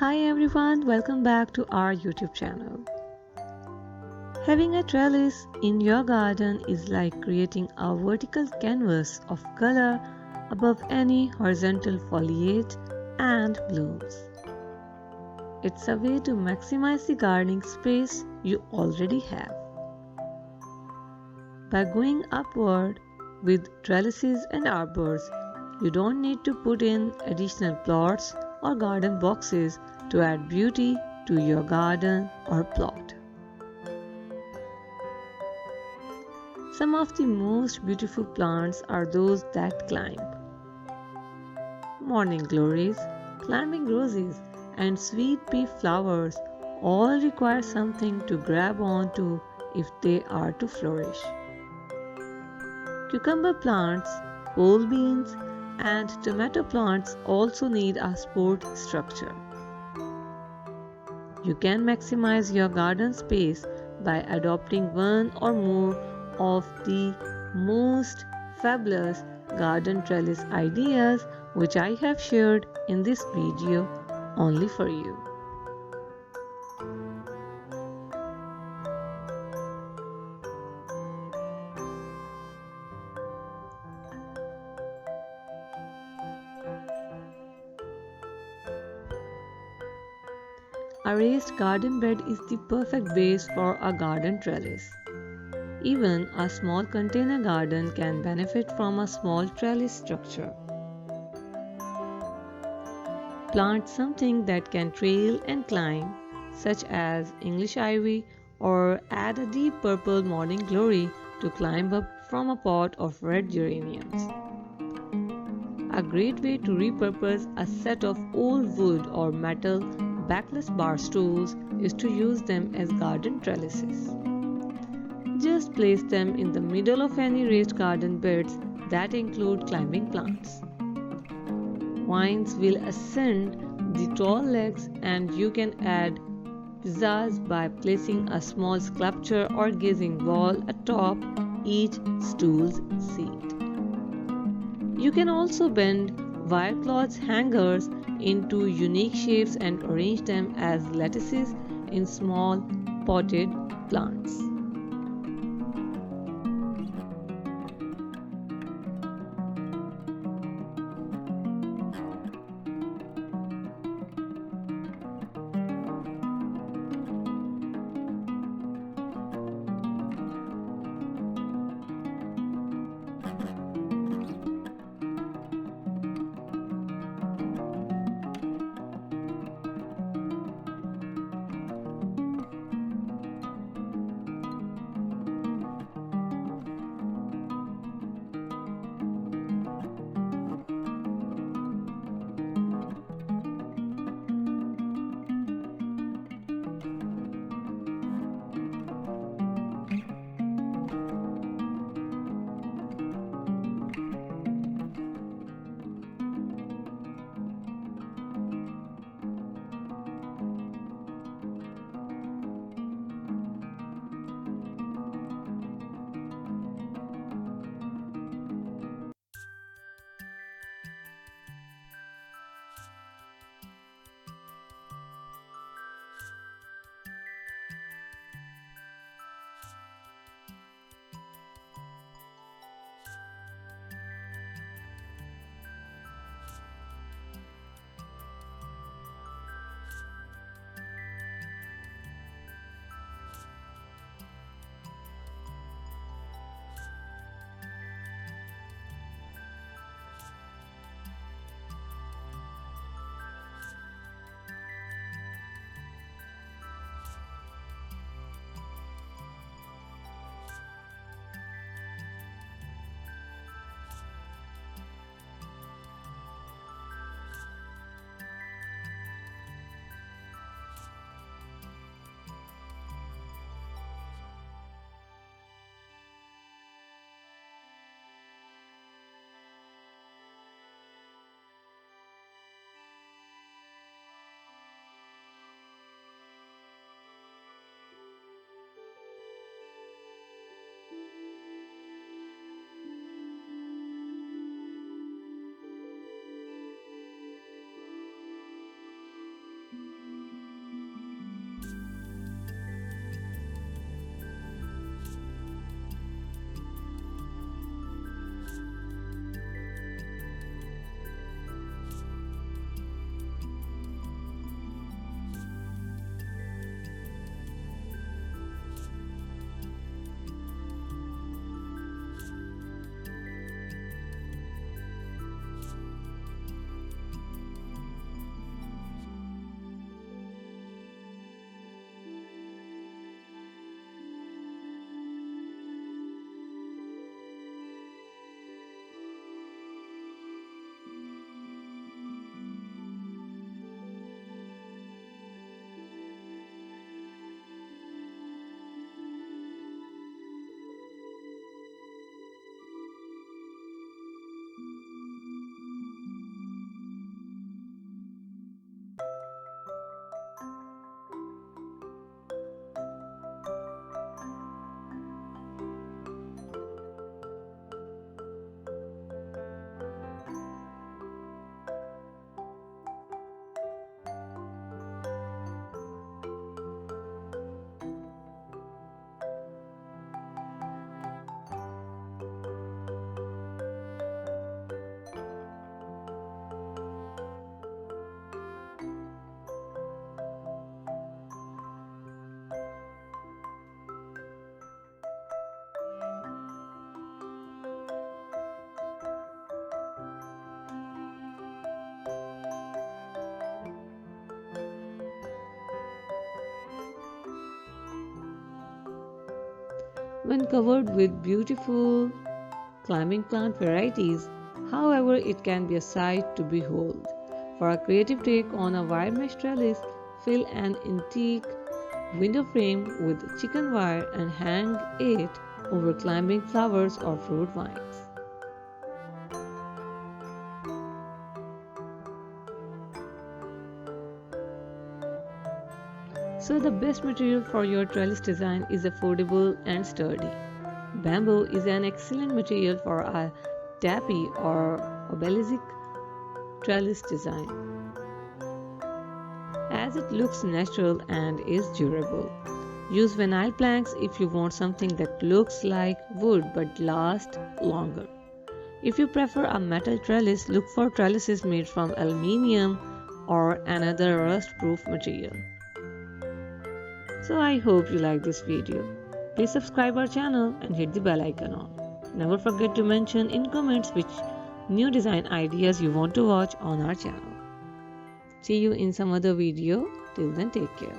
Hi everyone, welcome back to our YouTube channel. Having a trellis in your garden is like creating a vertical canvas of color above any horizontal foliage and blooms. It's a way to maximize the gardening space you already have. By going upward with trellises and arbors, you don't need to put in additional plots or garden boxes to add beauty to your garden or plot. Some of the most beautiful plants are those that climb. Morning glories, climbing roses, and sweet pea flowers all require something to grab onto if they are to flourish. Cucumber plants, pole beans, and tomato plants also need a support structure. You can maximize your garden space by adopting one or more of the most fabulous garden trellis ideas which I have shared in this video only for you. A raised garden bed is the perfect base for a garden trellis. Even a small container garden can benefit from a small trellis structure. Plant something that can trail and climb, such as English ivy, or add a deep purple morning glory to climb up from a pot of red geraniums. A great way to repurpose a set of old wood or metal backless bar stools is to use them as garden trellises. Just place them in the middle of any raised garden beds that include climbing plants. Vines will ascend the tall legs, and you can add pizzazz by placing a small sculpture or gazing wall atop each stool's seat. You can also bend wire cloth hangers into unique shapes and arrange them as lattices in small potted plants. when covered with beautiful climbing plant varieties. However, it can be a sight to behold. For a creative take on a wire mesh trellis, fill an antique window frame with chicken wire and hang it over climbing flowers or fruit vines. So the best material for your trellis design is affordable and sturdy. Bamboo is an excellent material for a tappy or obelisk trellis design, as it looks natural and is durable. Use vinyl planks if you want something that looks like wood but lasts longer. If you prefer a metal trellis, look for trellises made from aluminium or another rust-proof material. So I hope you like this video. Please subscribe our channel and hit the bell icon on. Never forget to mention in comments which new design ideas you want to watch on our channel. See you in some other video. Till then, take care.